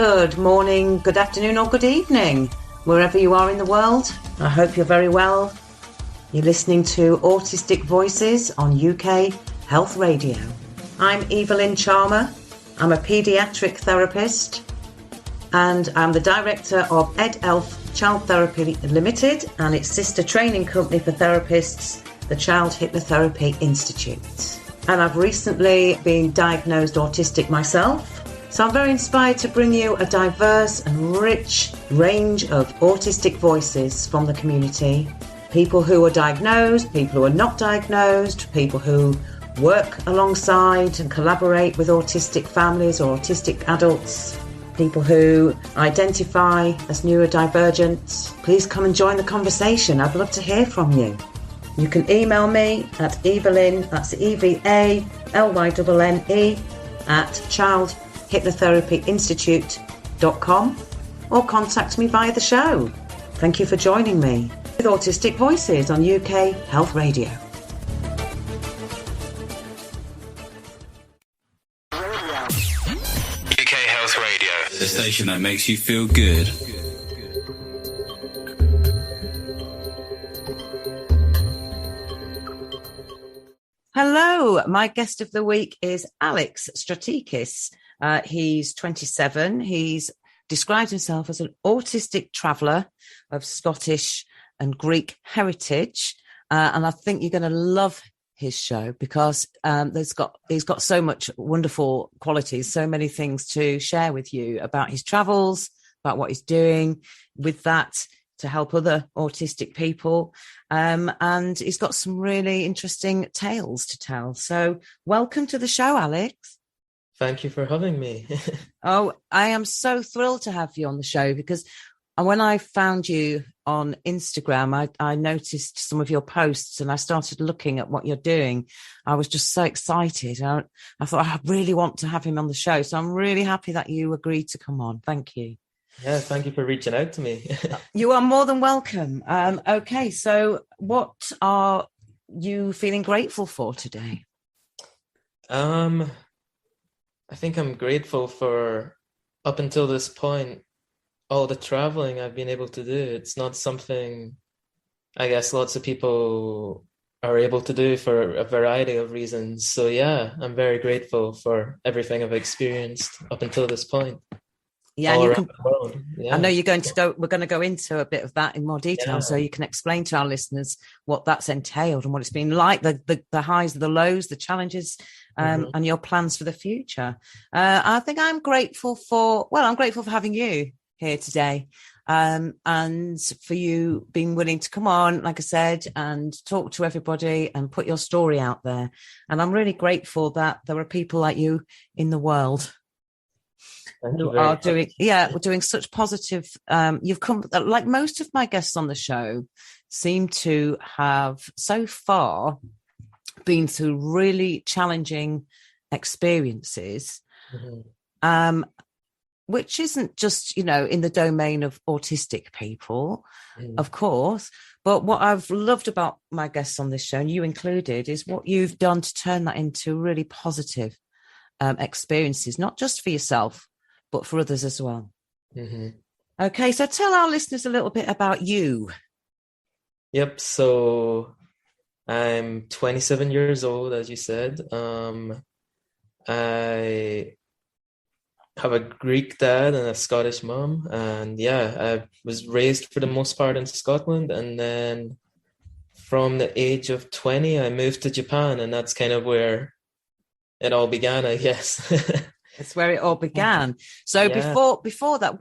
Good morning, good afternoon or good evening, wherever you are in the world. I hope you're very well. You're listening to Autistic Voices on UK Health Radio. I'm Evalynne Charmer. I'm a paediatric therapist and I'm the director of EdElf Child Therapy Limited and its sister training company for therapists, the Child Hypnotherapy Institute. And I've recently been diagnosed autistic myself. So I'm very inspired to bring you a diverse and rich range of autistic voices from the community. People who are diagnosed, people who are not diagnosed, people who work alongside and collaborate with autistic families or autistic adults, people who identify as neurodivergent. Please come and join the conversation. I'd love to hear from you. You can email me at Evalynne, that's EVALYNNE, at childhypnotherapyinstitute.com or contact me via the show. Thank you for joining me with Autistic Voices on UK Health Radio. UK Health Radio, the station that makes you feel good. Hello, my guest of the week is Alex Stratikis. He's 27. He's described himself as an autistic traveller of Scottish and Greek heritage. And I think you're going to love his show because he's got so much wonderful qualities, so many things to share with you about his travels, about what he's doing with that to help other autistic people. And he's got some really interesting tales to tell. So welcome to the show, Alex. Thank you for having me. Oh, I am so thrilled to have you on the show because when I found you on Instagram, I noticed some of your posts and I started looking at what you're doing. I was just so excited. I thought I really want to have him on the show. So I'm really happy that you agreed to come on. Thank you. Yeah, thank you for reaching out to me. You are more than welcome. Okay, so what are you feeling grateful for today? I think I'm grateful for, up until this point, all the traveling I've been able to do. It's not something I guess lots of people are able to do for a variety of reasons. So yeah, I'm very grateful for everything I've experienced up until this point. Yeah, all and around the world. Yeah. I know we're going to go into a bit of that in more detail, so you can explain to our listeners what that's entailed and what it's been like, the highs, the lows, the challenges, and your plans for the future. I think I'm grateful for having you here today, and for you being willing to come on, like I said, and talk to everybody and put your story out there. And I'm really grateful that there are people like you in the world. We're doing such positive. You've come, like most of my guests on the show, seem to have so far been through really challenging experiences, which isn't just, in the domain of autistic people, of course. But what I've loved about my guests on this show, and you included, is what you've done to turn that into really positive experiences, not just for yourself, but for others as well. Okay, so tell our listeners a little bit about you. Yep, so I'm 27 years old, as you said. I have a Greek dad and a Scottish mom. And yeah, I was raised for the most part in Scotland. And then from the age of 20, I moved to Japan. And that's kind of where it all began, I guess. That's where it all began. So before that,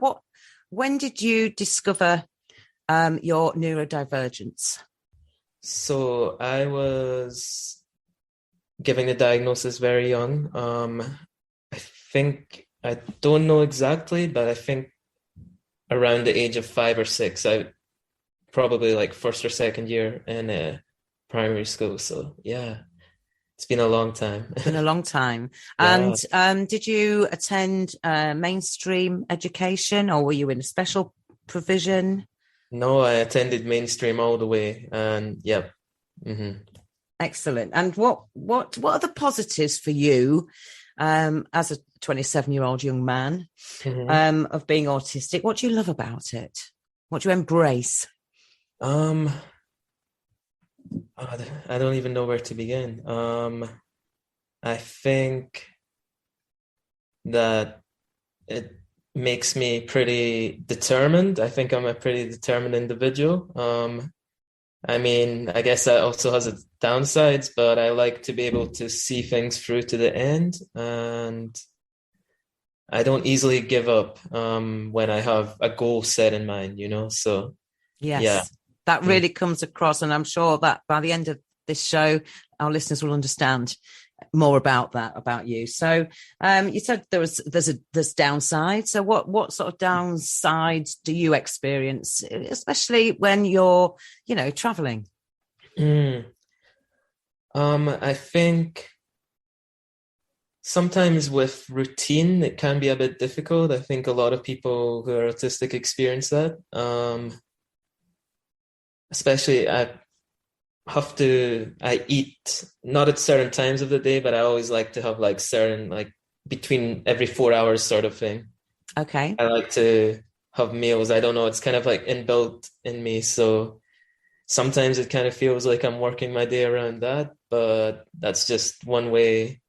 when did you discover your neurodivergence? So I was given the diagnosis very young. I don't know exactly, but I think around the age of 5 or 6, I probably like first or second year in primary school. So yeah. It's been a long time. Yeah. And did you attend mainstream education or were you in a special provision? No, I attended mainstream all the way. And yeah. Excellent. And what are the positives for you as a 27-year-old young man, of being autistic. What do you love about it? What do you embrace? I don't even know where to begin. I think that it makes me pretty determined. I think I'm a pretty determined individual. I mean, I guess that also has its downsides, but I like to be able to see things through to the end, and I don't easily give up when I have a goal set in mind, So, Yes, yeah. that really comes across, and I'm sure that by the end of this show, our listeners will understand more about you. So you said there's downside. So what sort of downsides do you experience, especially when you're traveling? I think sometimes with routine it can be a bit difficult. I think a lot of people who are autistic experience that. Especially I eat not at certain times of the day, but I always like to have like certain, like between every 4 hours sort of thing. Okay. I like to have meals. I don't know, it's kind of like inbuilt in me. So sometimes it kind of feels like I'm working my day around that, but that's just one way,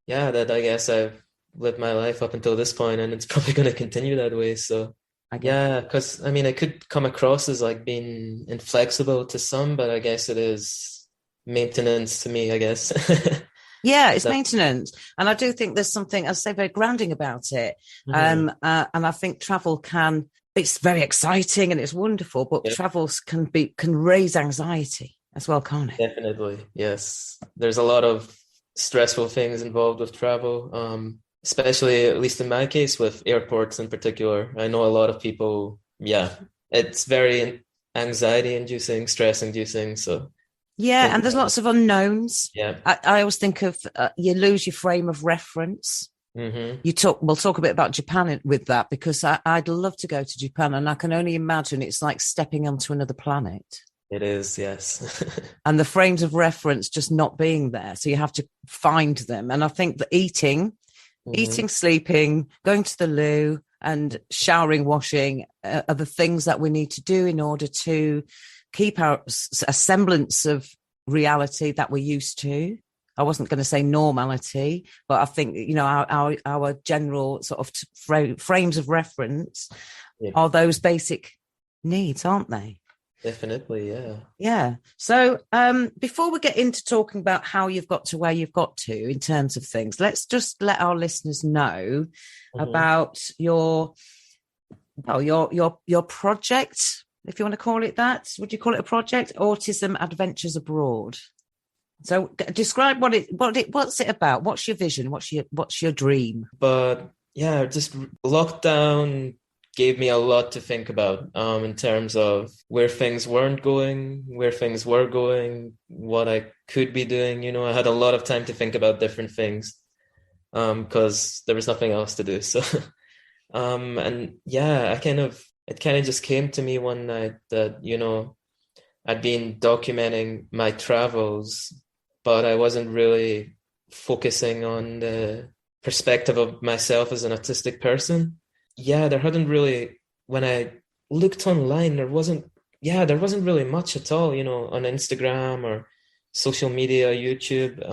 that I guess I've lived my life up until this point, and it's probably going to continue that way. So yeah, because I mean, it could come across as like being inflexible to some, but I guess it is maintenance to me, I guess. Yeah, it's maintenance. And I do think there's something, I say, very grounding about it. And I think travel it's very exciting and it's wonderful, but travels can raise anxiety as well, can't it? Definitely, yes. There's a lot of stressful things involved with travel. Especially, at least in my case, with airports in particular. I know a lot of people, it's very anxiety inducing, stress inducing. So yeah, and there's lots of unknowns. Yeah, I always think of you lose your frame of reference. We'll talk a bit about Japan with that, because I'd love to go to Japan, and I can only imagine it's like stepping onto another planet. It is, yes. And the frames of reference just not being there, so you have to find them. And I think that eating, sleeping, going to the loo, and showering, washing are the things that we need to do in order to keep a semblance of reality that we're used to. I wasn't going to say normality, but I think, our general sort of frames of reference are those basic needs, aren't they? Definitely, yeah. Yeah. So before we get into talking about how you've got to where you've got to in terms of things, let's just let our listeners know about your project, if you want to call it that. Would you call it a project? Autism Adventures Abroad. So describe what's it about? What's your vision? What's your dream? But yeah, just lockdown gave me a lot to think about in terms of where things weren't going, where things were going, what I could be doing. I had a lot of time to think about different things because there was nothing else to do. So, and yeah, it kind of just came to me one night that, I'd been documenting my travels, but I wasn't really focusing on the perspective of myself as an autistic person. Yeah, there hadn't really, when I looked online, there wasn't really much at all, on Instagram or social media, YouTube.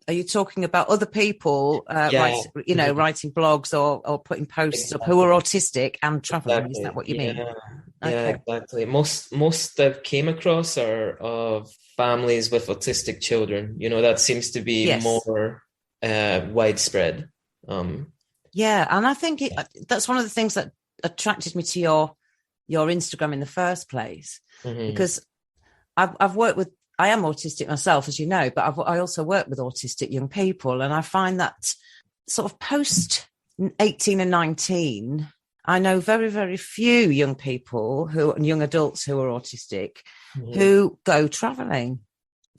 Are you talking about other people, writing blogs or putting posts up who are autistic and traveling? Exactly. Is that what you mean? Yeah, exactly. Most I've came across are of families with autistic children. That seems to be more widespread. Yeah, and I think that's one of the things that attracted me to your Instagram in the first place, because I've worked with, I am autistic myself, as you know, but I also work with autistic young people, and I find that sort of post 18 and 19, I know very, very few young people and young adults who are autistic who go traveling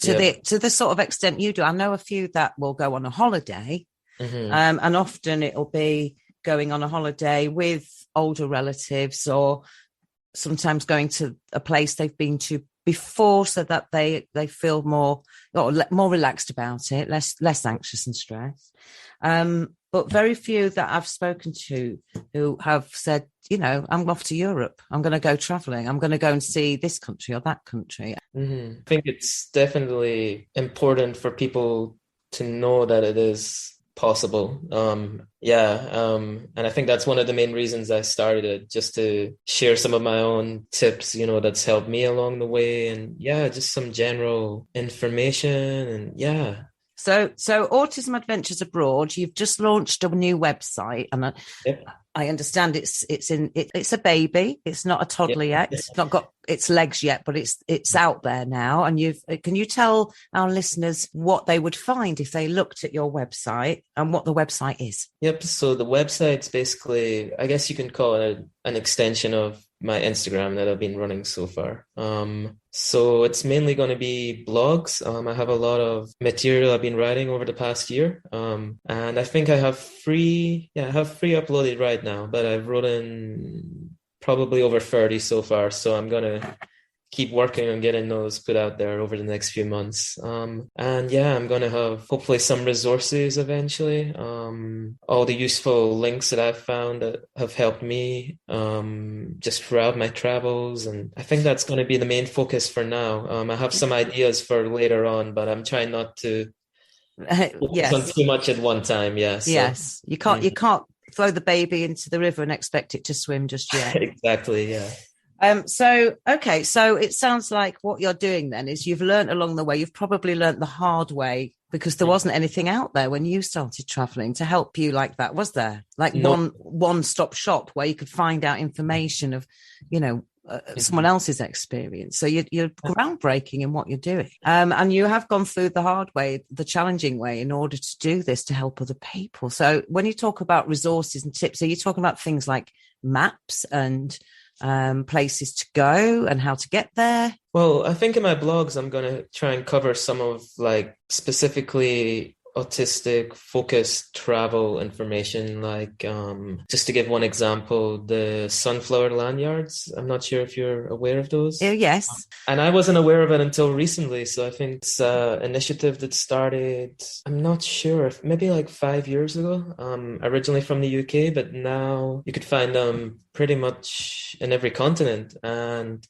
to the sort of extent you do. I know a few that will go on a holiday. And often it'll be going on a holiday with older relatives, or sometimes going to a place they've been to before, so that they feel more relaxed about it, less anxious and stressed. but very few that I've spoken to who have said, I'm off to Europe. I'm going to go traveling. I'm going to go and see this country or that country. I think it's definitely important for people to know that it is possible. And I think that's one of the main reasons I started it, just to share some of my own tips, that's helped me along the way, and just some general information, and So Autism Adventures Abroad, you've just launched a new website, and I understand it's a baby. It's not a toddler yet. It's not got its legs yet, but it's out there now. And can you tell our listeners what they would find if they looked at your website and what the website is? Yep. So the website's basically, I guess you can call it an extension of my Instagram that I've been running so far. So it's mainly going to be blogs. I have a lot of material I've been writing over the past year. And I think I have three uploaded right now, but I've written probably over 30 so far. So I'm going to keep working on getting those put out there over the next few months. I'm going to have hopefully some resources eventually. All the useful links that I've found that have helped me just throughout my travels. And I think that's going to be the main focus for now. I have some ideas for later on, but I'm trying not to focus on too much at one time. Yeah. So, yes. You can't throw the baby into the river and expect it to swim just yet. Exactly. Yeah. So it sounds like what you're doing then is you've learned along the way. You've probably learned the hard way, because there wasn't anything out there when you started traveling to help you like that, was there? Like one-stop shop where you could find out information of, someone else's experience. So you're groundbreaking in what you're doing. And you have gone through the hard way, the challenging way, in order to do this to help other people. So when you talk about resources and tips, are you talking about things like maps and places to go and how to get there? Well, I think in my blogs, I'm going to try and cover some of specifically autistic focused travel information, just to give one example, the sunflower lanyards. I'm not sure if you're aware of those. Yes. And I wasn't aware of it until recently. So I think it's an initiative that started, I'm not sure, if maybe 5 years ago, originally from the UK, but now you could find them pretty much in every continent. And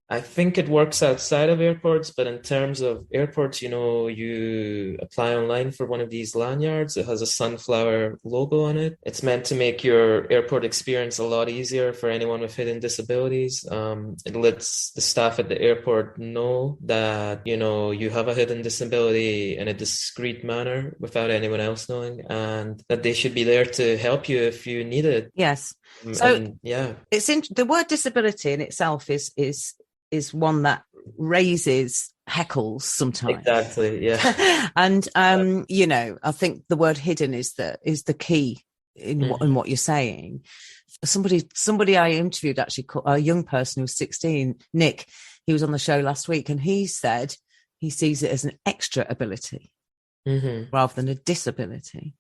I think it works outside of airports, but in terms of airports, you apply online for one of these lanyards. It has a sunflower logo on it. It's meant to make your airport experience a lot easier for anyone with hidden disabilities. It lets the staff at the airport know that, you have a hidden disability in a discreet manner without anyone else knowing, and that they should be there to help you if you need it. Yes. So it's the word disability in itself is one that raises heckles sometimes. Exactly. Yeah. And I think the word hidden is the key in what you're saying. Somebody I interviewed, actually, a young person who was 16, Nick, he was on the show last week, and he said he sees it as an extra ability rather than a disability.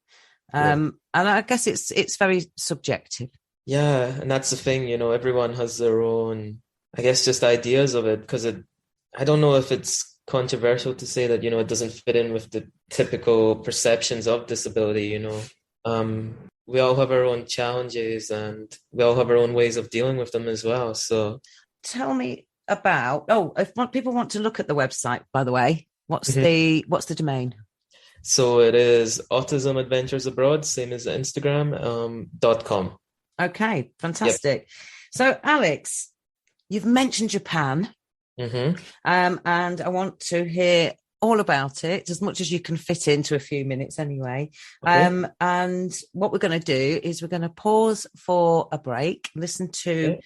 And I guess it's very subjective. Yeah, and that's the thing, everyone has their own, I guess, just ideas of it, because I don't know if it's controversial to say that, it doesn't fit in with the typical perceptions of disability, we all have our own challenges and we all have our own ways of dealing with them as well. So tell me about, if people want to look at the website, by the way, what's the domain? So it is Autism Adventures Abroad, same as Instagram, .com. Okay, fantastic. Yep. So Alex, you've mentioned Japan, and I want to hear all about it, as much as you can fit into a few minutes anyway. Okay. And what we're going to do is we're going to pause for a break, listen to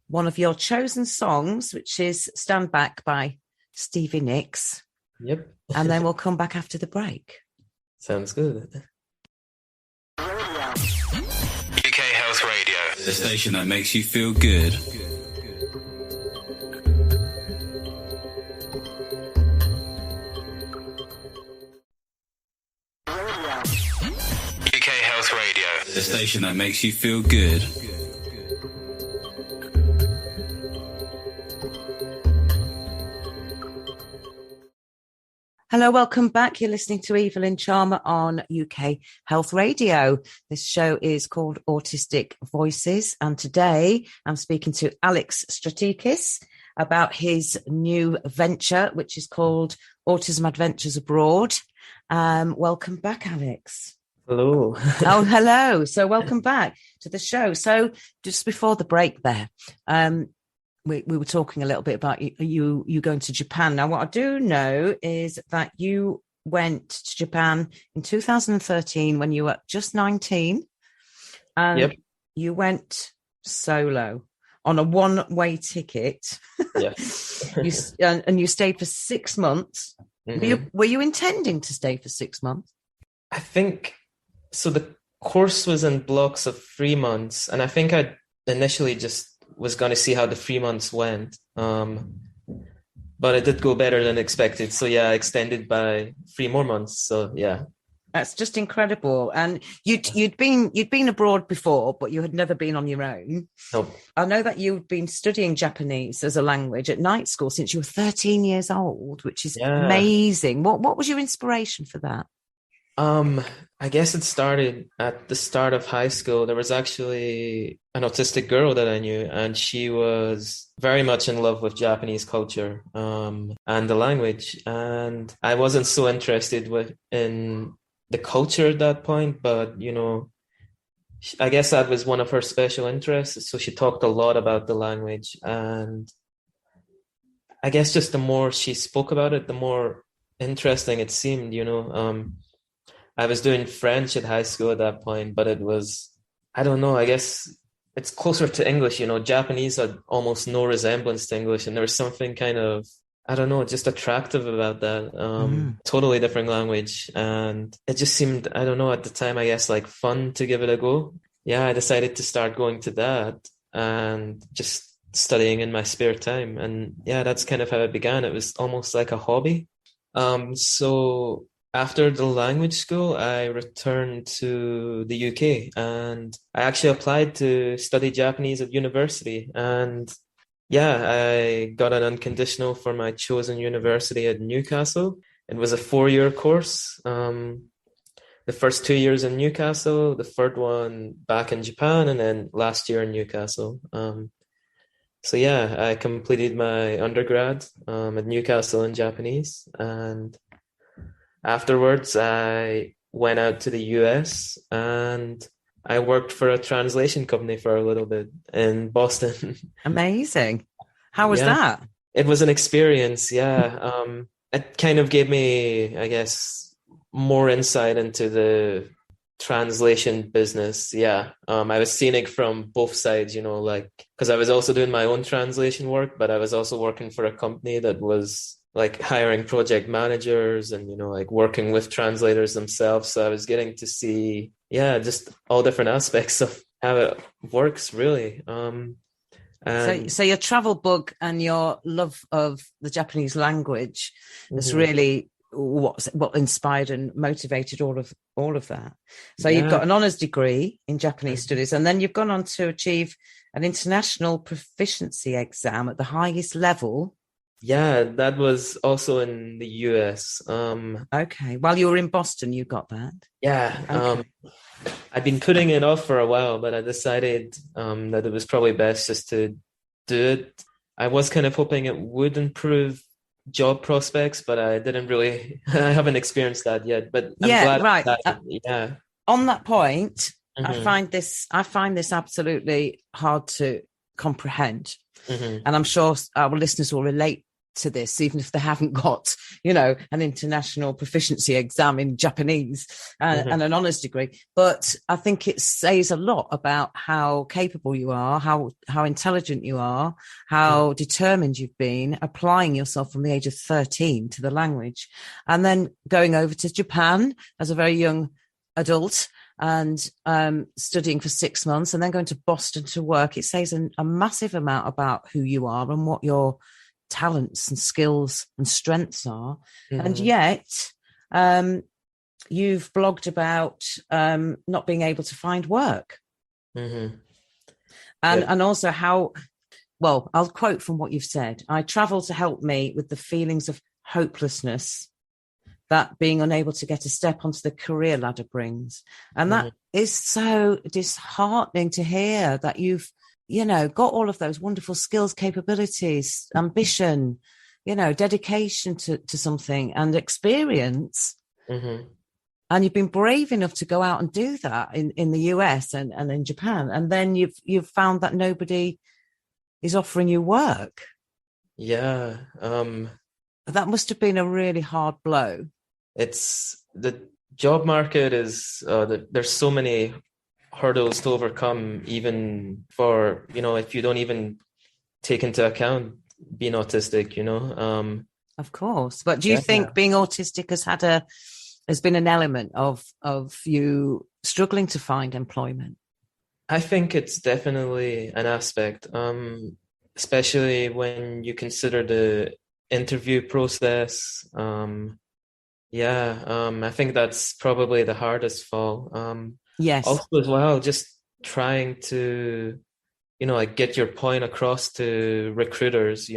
one of your chosen songs, which is Stand Back by Stevie Nicks. Yep. And then we'll come back after the break. Sounds good. UK Health Radio, the station that makes you feel good. UK Health Radio, the station that makes you feel good. Hello, welcome back. You're listening to Evalynne Charmer on UK Health Radio. This show is called Autistic Voices, and today I'm speaking to Alex Stratikis about his new venture, which is called Autism Adventures Abroad. Welcome back, Alex. Hello. Oh, hello. So welcome back to the show. So just before the break there, we were talking a little bit about you going to Japan. Now, what I do know is that you went to Japan in 2013 when you were just 19, and Yep. you went solo on a one-way ticket. Yes. And you stayed for 6 months. Mm-hmm. Were you intending to stay for 6 months? I think so. The course was in blocks of 3 months, and I think I initially just was going to see how the 3 months went. But it did go better than expected. So yeah, I extended by 3 more months. So yeah. That's just incredible. And you'd been abroad before, but you had never been on your own. Nope. I know that you've been studying Japanese as a language at night school since you were 13 years old, which is amazing. What was your inspiration for that? I guess it started at the start of high school. There was actually an autistic girl that I knew, and she was very much in love with Japanese culture, and the language. And I wasn't so interested in the culture at that point, but you know, I guess that was one of her special interests. So she talked a lot about the language, and I guess just the more she spoke about it, the more interesting it seemed, you know. I was doing French at high school at that point, but it was, I don't know, I guess it's closer to English, you know. Japanese had almost no resemblance to English, and there was something kind of, I don't know, just attractive about that. Totally different language. And it just seemed, I don't know, at the time, I guess, like fun to give it a go. Yeah, I decided to start going to that and just studying in my spare time. And yeah, that's kind of how it began. It was almost like a hobby. So after the language school, I returned to the UK, and I actually applied to study Japanese at university. And yeah, I got an unconditional for my chosen university at Newcastle. It was a 4-year course. The first 2 years in Newcastle, the third one back in Japan, and then last year in Newcastle. So yeah, I completed my undergrad at Newcastle in Japanese, and afterwards I went out to the US and I worked for a translation company for a little bit in Boston. Amazing. How was that? It was an experience, yeah. It kind of gave me, I guess, more insight into the translation business. Yeah. I was seeing it from both sides, you know, like, because I was also doing my own translation work, but I was also working for a company that was like hiring project managers and, you know, like working with translators themselves. So I was getting to see, just all different aspects of how it works, really. So your travel bug and your love of the Japanese language is really what inspired and motivated all of that. So you've got an honours degree in Japanese studies, and then you've gone on to achieve an international proficiency exam at the highest level. Yeah, that was also in the US. Okay. While you were in Boston, you got that? Yeah. Okay. I'd been putting it off for a while, but I decided that it was probably best just to do it. I was kind of hoping it would improve job prospects, but I didn't really, I haven't experienced that yet, but I'm glad. Right. On that point, I find this absolutely hard to comprehend. And I'm sure our listeners will relate to this, even if they haven't got, you know, an international proficiency exam in Japanese and an honours degree. But I think it says a lot about how capable you are, how intelligent you are, how determined you've been applying yourself from the age of 13 to the language, and then going over to Japan as a very young adult and studying for 6 months, and then going to Boston to work. It says a massive amount about who you are and what your talents and skills and strengths are. And yet you've blogged about not being able to find work. And also how, well, I'll quote from what you've said. I travel to help me with the feelings of hopelessness that being unable to get a step onto the career ladder brings. And that is so disheartening to hear, that you've, got all of those wonderful skills, capabilities, ambition, dedication to something and experience. And you've been brave enough to go out and do that in the US and in Japan. And then you've found that nobody is offering you work. Yeah. That must have been a really hard blow. It's the job market is, there's so many hurdles to overcome, even for, if you don't even take into account being autistic, Of course. But do you think being autistic has been an element of you struggling to find employment? I think it's definitely an aspect, especially when you consider the interview process. I think that's probably the hardest fall. Yes. Also as well, just trying to, get your point across to recruiters,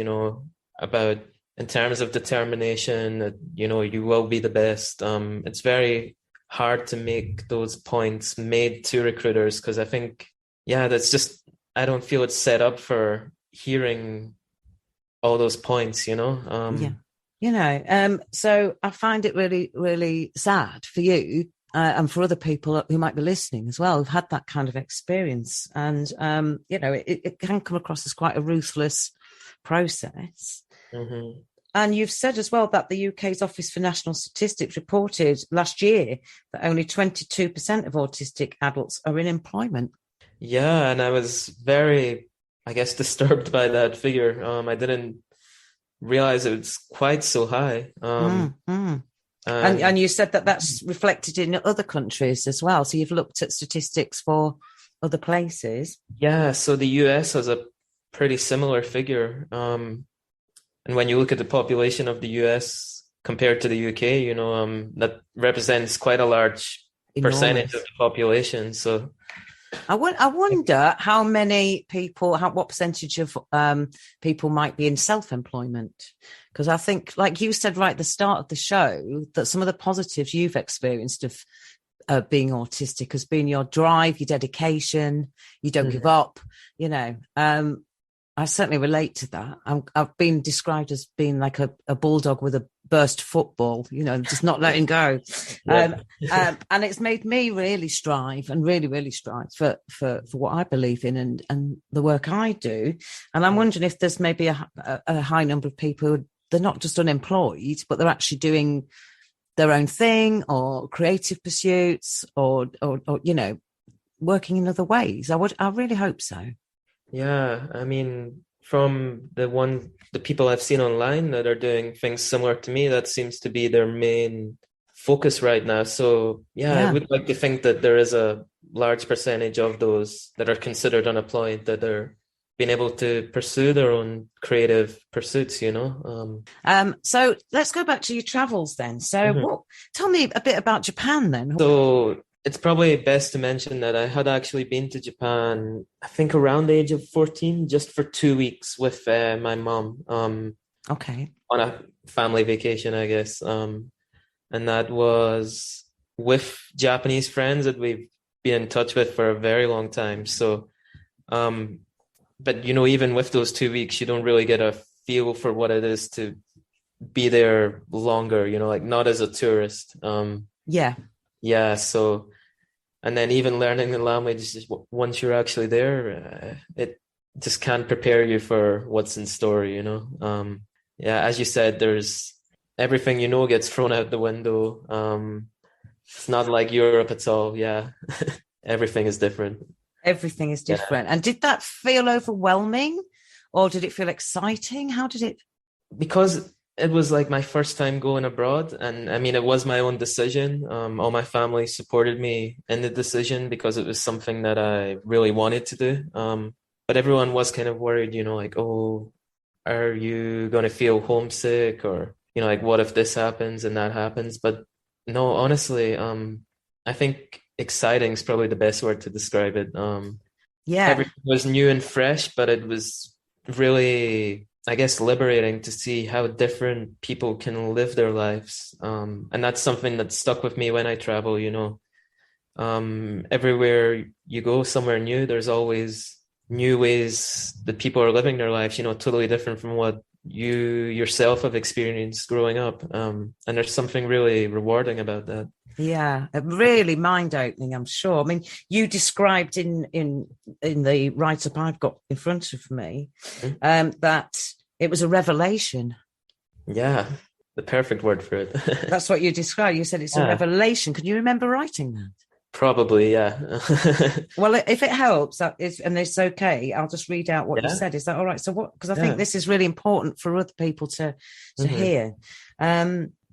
about in terms of determination that, you will be the best. It's very hard to make those points made to recruiters, because I think, that's just, I don't feel it's set up for hearing all those points, So I find it really, really sad for you and for other people who might be listening as well, who've had that kind of experience. And, it can come across as quite a ruthless process. And you've said as well that the UK's Office for National Statistics reported last year that only 22% of autistic adults are in employment. Yeah, and I was very, disturbed by that figure. I didn't realize it was quite so high. And you said that that's reflected in other countries as well. So you've looked at statistics for other places. Yeah, so the US has a pretty similar figure. And when you look at the population of the US compared to the UK, that represents quite a large percentage of the population. So I wonder how many people, what percentage of people might be in self-employment? Because I think, like you said right at the start of the show, that some of the positives you've experienced of being autistic has been your drive, your dedication, you don't give up, I certainly relate to that. I've been described as being like a bulldog with a burst football, just not letting go. And it's made me really strive and really, really strive for what I believe in and the work I do. And I'm wondering if there's maybe a high number of people who they're not just unemployed, but they're actually doing their own thing or creative pursuits or working in other ways. I really hope so. Yeah, I mean, from the people I've seen online that are doing things similar to me, that seems to be their main focus right now. So I would like to think that there is a large percentage of those that are considered unemployed that are being able to pursue their own creative pursuits, So let's go back to your travels then. So tell me a bit about Japan then. So it's probably best to mention that I had actually been to Japan, I think around the age of 14, just for 2 weeks with my mom. Okay. On a family vacation, I guess. And that was with Japanese friends that we've been in touch with for a very long time. So, but even with those 2 weeks, you don't really get a feel for what it is to be there longer, like not as a tourist. Yeah, so, and then even learning the language, once you're actually there, it just can't prepare you for what's in store, as you said, there's everything gets thrown out the window. It's not like Europe at all. Yeah, everything is different. Everything is different. And did that feel overwhelming or did it feel exciting? How did it? Because it was like my first time going abroad, and I mean, it was my own decision. All my family supported me in the decision because it was something that I really wanted to do. But everyone was kind of worried, like, oh, are you going to feel homesick? Or, like, what if this happens and that happens? But no, honestly, I think exciting is probably the best word to describe it. Everything was new and fresh, but it was really I guess, liberating to see how different people can live their lives. And that's something that stuck with me when I travel, you know. Everywhere you go somewhere new, there's always new ways that people are living their lives, you know, totally different from what you yourself have experienced growing up. And there's something really rewarding about that. Yeah, really mind-opening, I'm sure. I mean, you described in the write-up I've got in front of me that it was a revelation. Yeah, the perfect word for it. That's what you described. You said it's a revelation. Can you remember writing that? Probably, yeah. Well, if it helps, and it's okay, I'll just read out what you said. Is that all right? So what, because I think this is really important for other people to hear.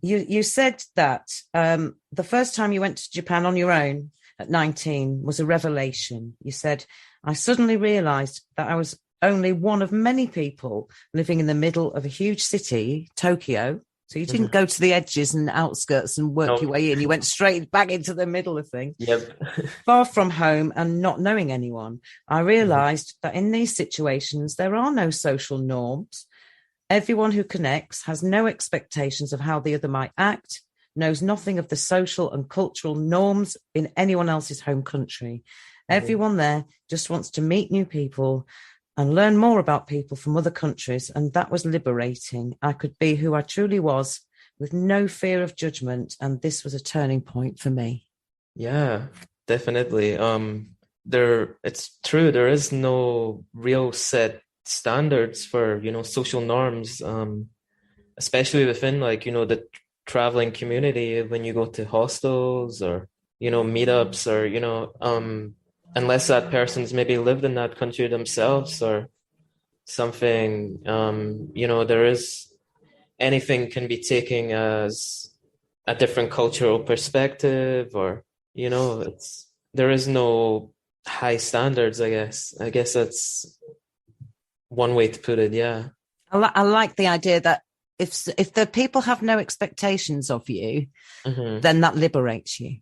You said that the first time you went to Japan on your own at 19 was a revelation. You said, I suddenly realized that I was only one of many people living in the middle of a huge city, Tokyo. So you didn't go to the edges and outskirts and work your way in. You went straight back into the middle of things. Yep. Far from home and not knowing anyone. I realized that in these situations, there are no social norms. Everyone who connects has no expectations of how the other might act, knows nothing of the social and cultural norms in anyone else's home country. Everyone there just wants to meet new people and learn more about people from other countries. And that was liberating. I could be who I truly was with no fear of judgment. And this was a turning point for me. Yeah, definitely. It's true. There is no real set standards for, you know, social norms, especially within, like, you know, the traveling community, when you go to hostels or, you know, meetups or, you know, unless that person's maybe lived in that country themselves or something, you know, anything can be taken as a different cultural perspective, or, you know, there is no high standards, I guess. I guess that's one way to put it. Yeah. I like the idea that if the people have no expectations of you, then that liberates you.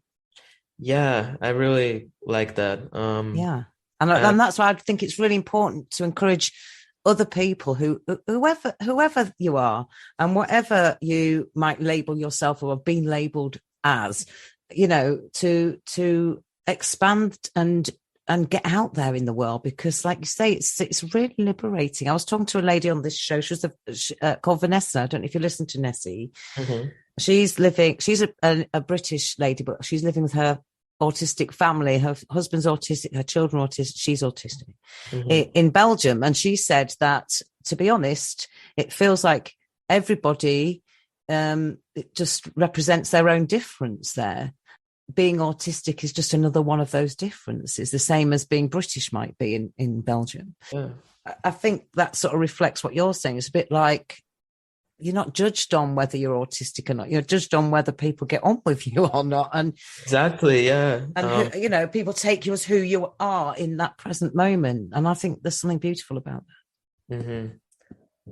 Yeah, I really like that. Yeah. And that's why I think it's really important to encourage other people whoever you are and whatever you might label yourself or have been labeled as, you know, to expand and get out there in the world, because like you say, it's really liberating. I was talking to a lady on this show. She was called Vanessa. I don't know if you listen to Nessie. She's a British lady, but she's living with her autistic family. Her husband's autistic, her children are autistic, she's autistic in Belgium. And she said that, to be honest, it feels like everybody it just represents their own difference there. Being autistic is just another one of those differences, the same as being British might be in Belgium. Yeah. I think that sort of reflects what you're saying. It's a bit like you're not judged on whether you're autistic or not. You're judged on whether people get on with you or not. And exactly, yeah. And you know, people take you as who you are in that present moment. And I think there's something beautiful about that.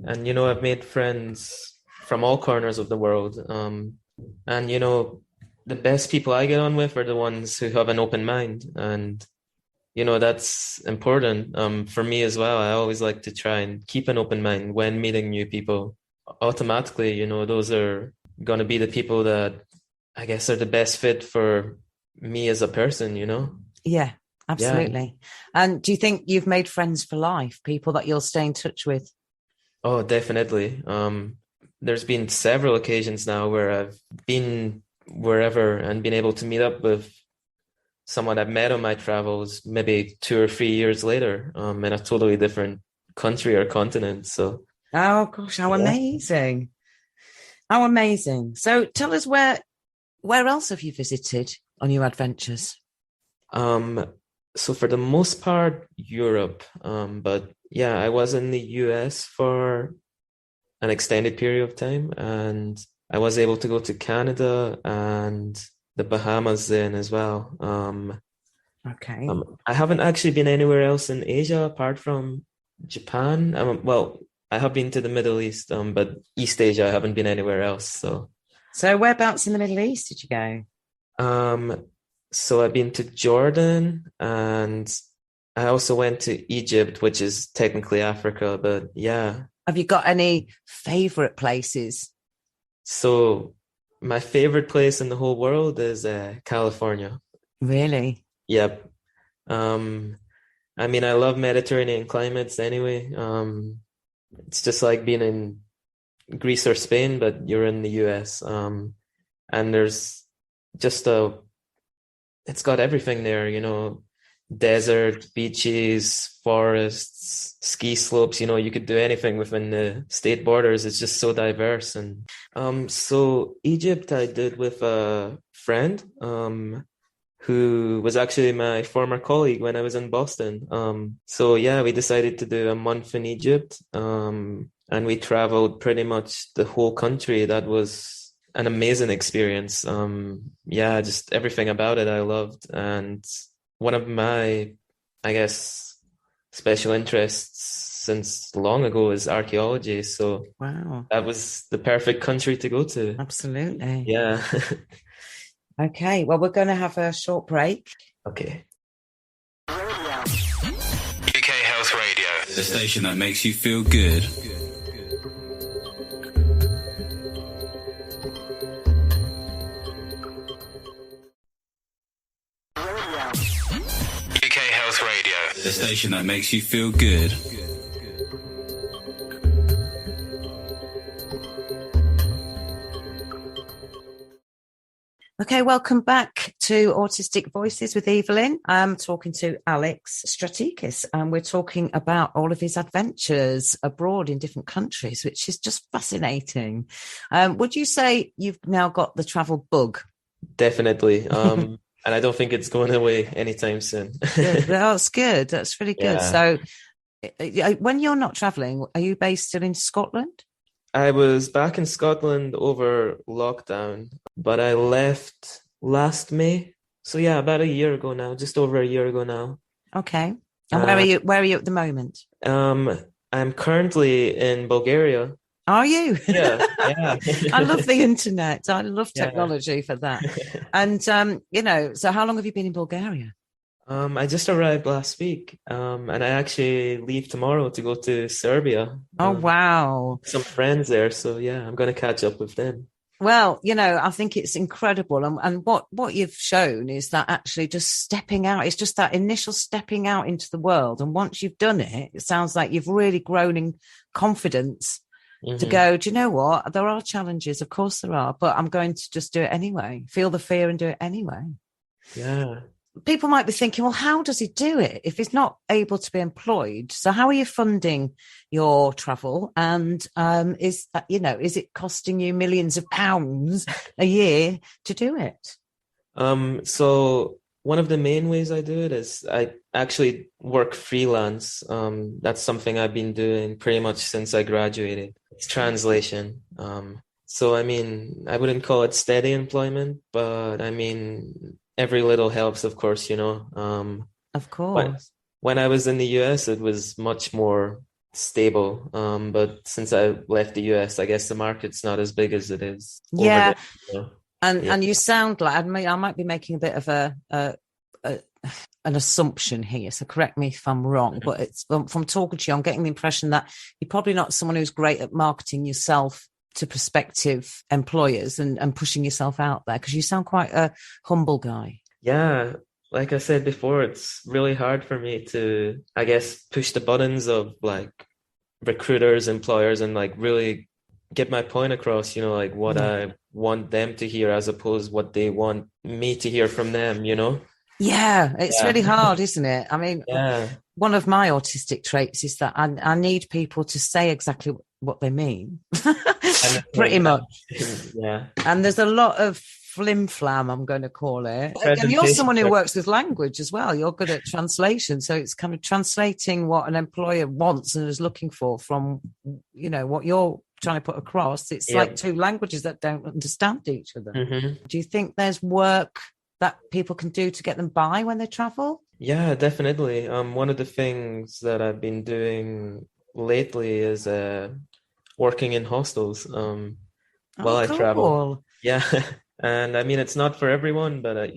And, you know, I've made friends from all corners of the world. And, you know, the best people I get on with are the ones who have an open mind. And, you know, that's important for me as well. I always like to try and keep an open mind when meeting new people. Automatically, you know, those are going to be the people that I guess are the best fit for me as a person, you know? Yeah, absolutely. Yeah. And do you think you've made friends for life, people that you'll stay in touch with? Oh, definitely. There's been several occasions now where I've been wherever and been able to meet up with someone I've met on my travels maybe 2 or 3 years later in a totally different country or continent. So, oh gosh, how amazing. How amazing. So tell us, where else have you visited on your adventures? So for the most part, Europe. But yeah, I was in the US for an extended period of time, and I was able to go to Canada and the Bahamas then as well. Okay. I haven't actually been anywhere else in Asia apart from Japan. Well, I have been to the Middle East, but East Asia, I haven't been anywhere else. So whereabouts in the Middle East did you go? So I've been to Jordan, and I also went to Egypt, which is technically Africa, but yeah. Have you got any favorite places? So my favorite place in the whole world is California. Really? Yep. I mean, I love Mediterranean climates anyway. It's just like being in Greece or Spain, but you're in the US. And there's just it's got everything there, desert, beaches, forests, ski slopes, you could do anything within the state borders. It's just so diverse. And so Egypt I did with a friend who was actually my former colleague when I was in Boston. So yeah, we decided to do a month in Egypt. And we traveled pretty much the whole country. That was an amazing experience. Yeah, just everything about it I loved. And one of my, I guess, special interests since long ago is archaeology. So Wow. that was the perfect country to go to. Absolutely. Yeah. Okay, well, we're going to have a short break. Okay. UK Health Radio, the station that makes you feel good. UK Health Radio, the station that makes you feel good. Okay, welcome back to Autistic Voices with Evalynne. I'm talking to Alex Stratikis, and we're talking about all of his adventures abroad in different countries, which is just fascinating. Would you say you've now got the travel bug? Definitely. And I don't think it's going away anytime soon. Yeah, that's good. That's really good. Yeah. So when you're not traveling, are you based still in Scotland? I was back in Scotland over lockdown, but I left last May. So yeah, about a year ago now, just over a year ago now. Okay. And where are you at the moment? I'm currently in Bulgaria. Are you? Yeah. I love the internet. I love technology for that. And so how long have you been in Bulgaria? I just arrived last week, and I actually leave tomorrow to go to Serbia. Oh, wow. Some friends there, so yeah, I'm going to catch up with them. Well, I think it's incredible. And what you've shown is that actually just stepping out, it's just that initial stepping out into the world. And once you've done it, it sounds like you've really grown in confidence to go, do you know what? There are challenges, of course there are, but I'm going to just do it anyway. Feel the fear and do it anyway. Yeah. People might be thinking, well, how does he do it if he's not able to be employed? So how are you funding your travel? And is it costing you millions of pounds a year to do it? So one of the main ways I do it is I actually work freelance. That's something I've been doing pretty much since I graduated. It's translation. So I mean, I wouldn't call it steady employment, but I mean, every little helps, of course, Of course. When I was in the US, it was much more stable. But since I left the US, I guess the market's not as big as it is. Yeah. Over there, And you sound like, I might be making a bit of an assumption here, so correct me if I'm wrong, but it's from talking to you, I'm getting the impression that you're probably not someone who's great at marketing yourself to prospective employers and pushing yourself out there, because you sound quite a humble guy. Yeah, like I said before, it's really hard for me to, I guess, push the buttons of like recruiters, employers, and like really get my point across, like what I want them to hear as opposed what they want me to hear from them, Yeah, it's really hard, isn't it? I mean, one of my autistic traits is that I need people to say exactly what they mean. Pretty much. Yeah. And there's a lot of flim-flam, I'm going to call it. And you're someone who works with language as well. You're good at translation. So it's kind of translating what an employer wants and is looking for from, what you're trying to put across. It's like two languages that don't understand each other. Do you think there's work that people can do to get them by when they travel? Yeah, definitely. One of the things that I've been doing lately is working in hostels while I travel. Yeah. And I mean, it's not for everyone, but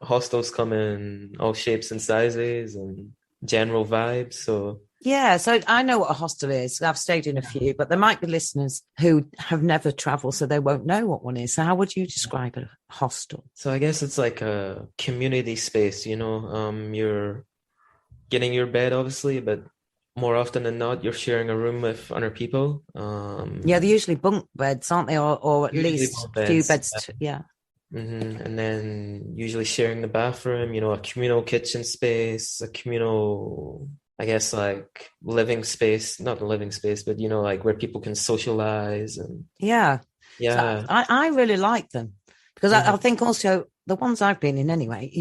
hostels come in all shapes and sizes and general vibes. So Yeah, so I know what a hostel is. I've stayed in a few, but there might be listeners who have never traveled, so they won't know what one is. So how would you describe a hostel? So I guess it's like a community space, you're getting your bed obviously, but more often than not, you're sharing a room with other people. Yeah, they're usually bunk beds, aren't they? Or at Usually least bunk a few beds. beds. Yeah. And then usually sharing the bathroom, a communal kitchen space, a communal, I guess, like living space, not a living space, but like where people can socialize and Yeah. So yeah. I really like them because I Mhm. think also the ones I've been in anyway,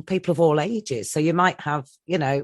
people of all ages. So you might have,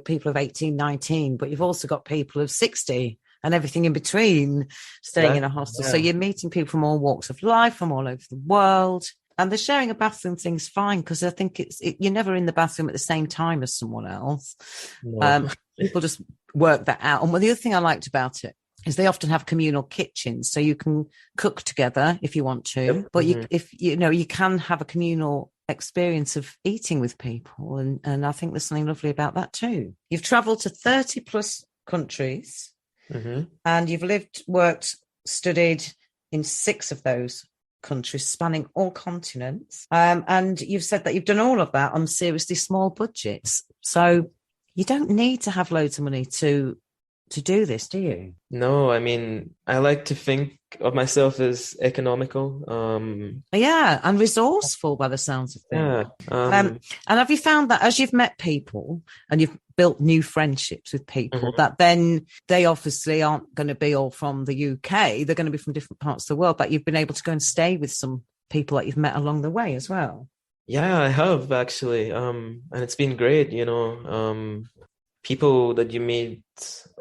people of 18, 19, but you've also got people of 60 and everything in between staying in a Exactly. hostel. So Yeah. you're meeting people from all walks of life, from all over the world. And the sharing a bathroom thing's fine because I think you're never in the bathroom at the same time as someone else. No. People just work that out. And the other thing I liked about it is they often have communal kitchens, so you can cook together if you want to. Yep. But you can have a communal experience of eating with people, and I think there's something lovely about that too. You've travelled to 30 plus countries, and you've lived, worked, studied in 6 of those countries, spanning all continents. And you've said that you've done all of that on seriously small budgets. So you don't need to have loads of money to do this, do you? No, I mean, I like to think of myself as economical. Yeah, and resourceful by the sounds of things. Yeah. And have you found that as you've met people and you've built new friendships with people, that then they obviously aren't going to be all from the UK, they're going to be from different parts of the world, but you've been able to go and stay with some people that you've met along the way as well? Yeah, I have actually. And it's been great, people that you meet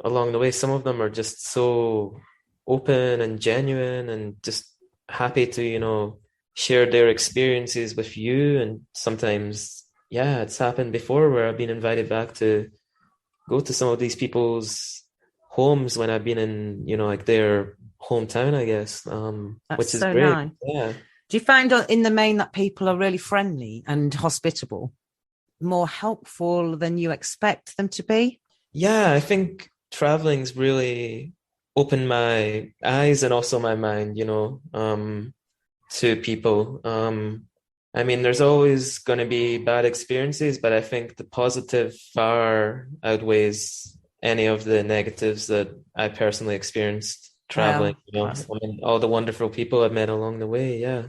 along the way, some of them are just so open and genuine and just happy to, share their experiences with you. And sometimes, yeah, it's happened before where I've been invited back to go to some of these people's homes when I've been in, like their hometown, I guess, That's which is so great. nice. Yeah. Do you find in the main that people are really friendly and hospitable, more helpful than you expect them to be? Yeah, I think traveling's really opened my eyes and also my mind, to people. I mean, there's always going to be bad experiences, but I think the positive far outweighs any of the negatives that I personally experienced traveling, Well, I mean, all the wonderful people I've met along the way. Yeah.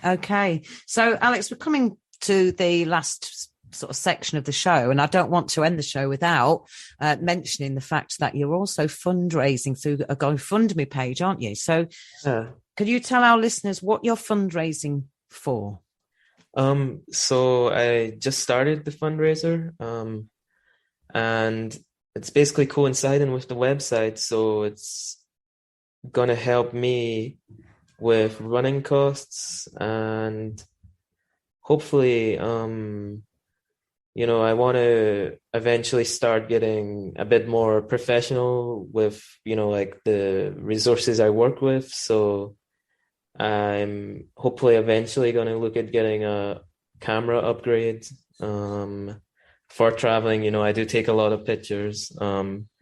okay. So, Alex, we're coming to the last sort of section of the show, and I don't want to end the show without mentioning the fact that you're also fundraising through a GoFundMe page, aren't you? So could you tell our listeners what you're fundraising for? So I just started the fundraiser, and it's basically coinciding with the website, so it's gonna help me with running costs and hopefully I want to eventually start getting a bit more professional with, like the resources I work with. So I'm hopefully eventually going to look at getting a camera upgrade. For traveling, I do take a lot of pictures.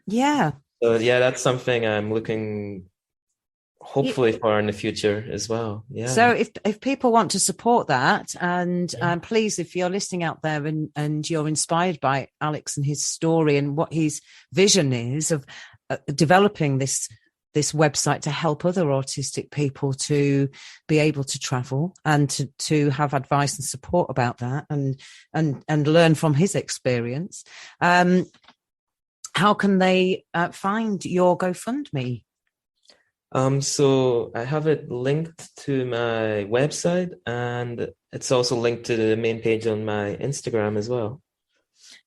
Yeah. So yeah, that's something I'm looking hopefully for in the future as well. Yeah. So if people want to support that, and please, if you're listening out there and you're inspired by Alex and his story and what his vision is of developing this website to help other autistic people to be able to travel and to have advice and support about that and learn from his experience, how can they find your GoFundMe? So I have it linked to my website, and it's also linked to the main page on my Instagram as well.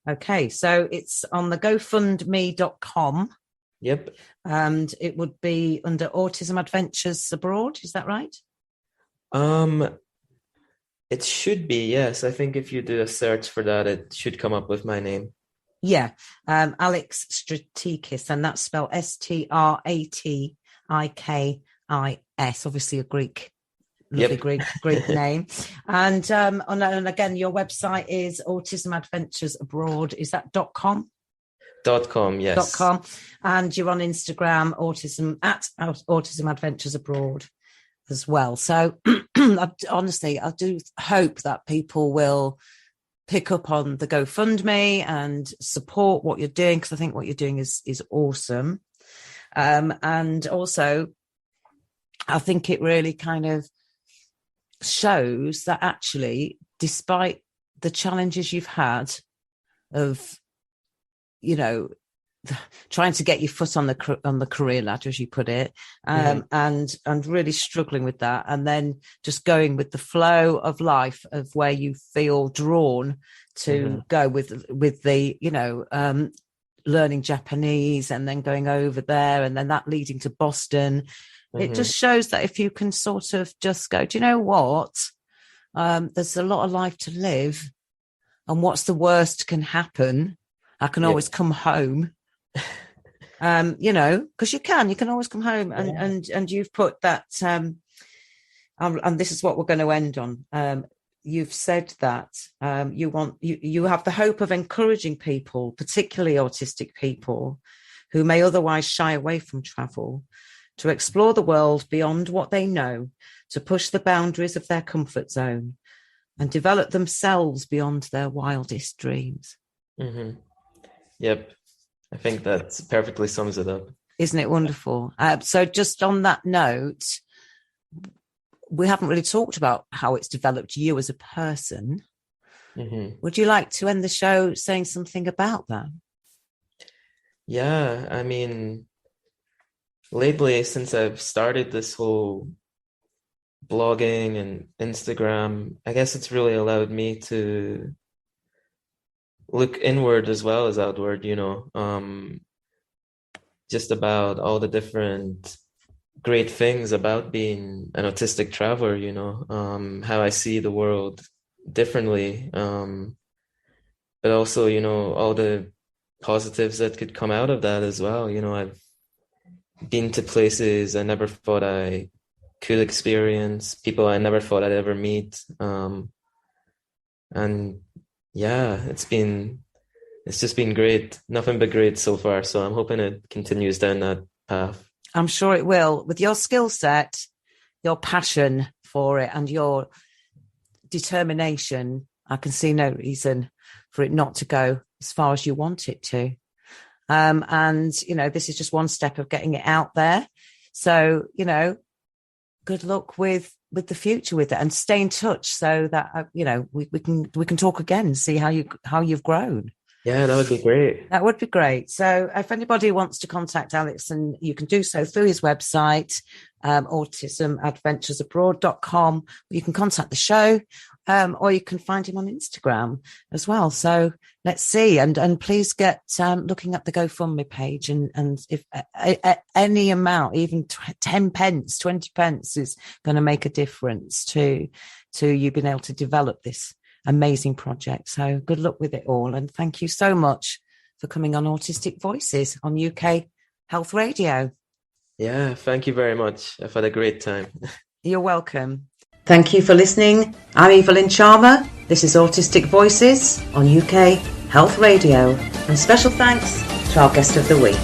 Okay, so it's on the GoFundMe.com. Yep. And it would be under Autism Adventures Abroad, is that right? It should be, yes. I think if you do a search for that, it should come up with my name. Yeah, Alex Stratikis, and that's spelled Stratikis, obviously a Greek, lovely Greek name. And again, your website is Autism Adventures Abroad. Is that .com? .com, yes. .com, and you're on Instagram, Autism Adventures Abroad as well. So honestly, I do hope that people will pick up on the GoFundMe and support what you're doing, because I think what you're doing is awesome. And also, I think it really kind of shows that actually, despite the challenges you've had of, you know, trying to get your foot on the career ladder, as you put it, and really struggling with that, and then just going with the flow of life, of where you feel drawn to go with the, you know, learning Japanese and then going over there, and then that leading to Boston. It just shows that if you can sort of just go, do you know what? There's a lot of life to live, and what's the worst can happen? I can always come home. You know, because you can always come home, and you've put that, and this is what we're going to end on. You've said that you have the hope of encouraging people, particularly autistic people, who may otherwise shy away from travel, to explore the world beyond what they know, to push the boundaries of their comfort zone, and develop themselves beyond their wildest dreams. Yep. I think that perfectly sums it up. Isn't it wonderful? So just on that note, we haven't really talked about how it's developed you as a person. Would you like to end the show saying something about that? Yeah, I mean, lately, since I've started this whole blogging and Instagram, I guess it's really allowed me to look inward as well as outward, you know, just about all the different great things about being an autistic traveler, you know, how I see the world differently, but also, you know, all the positives that could come out of that as well. You know, I've been to places I never thought I could experience, people I never thought I'd ever meet, and yeah, it's just been great. Nothing but great so far. So I'm hoping it continues down that path. I'm sure it will. With your skill set, your passion for it, and your determination, I can see no reason for it not to go as far as you want it to. And, you know, this is just one step of getting it out there. So, you know, good luck with the future with it, and stay in touch so that, you know, we can talk again and see how you've grown. Yeah, that would be great. That would be great. So if anybody wants to contact Alex, and you can do so through his website, autismadventuresabroad.com. You can contact the show, or you can find him on Instagram as well. So let's see. And please get looking at the GoFundMe page. And if any amount, even 10 pence, 20 pence is going to make a difference to you being able to develop this amazing project. So good luck with it all. And thank you so much for coming on Autistic Voices on UK Health Radio. Yeah, thank you very much. I've had a great time. You're welcome. Thank you for listening. I'm Evalynne Charmer. This is Autistic Voices on UK Health Radio. And special thanks to our guest of the week.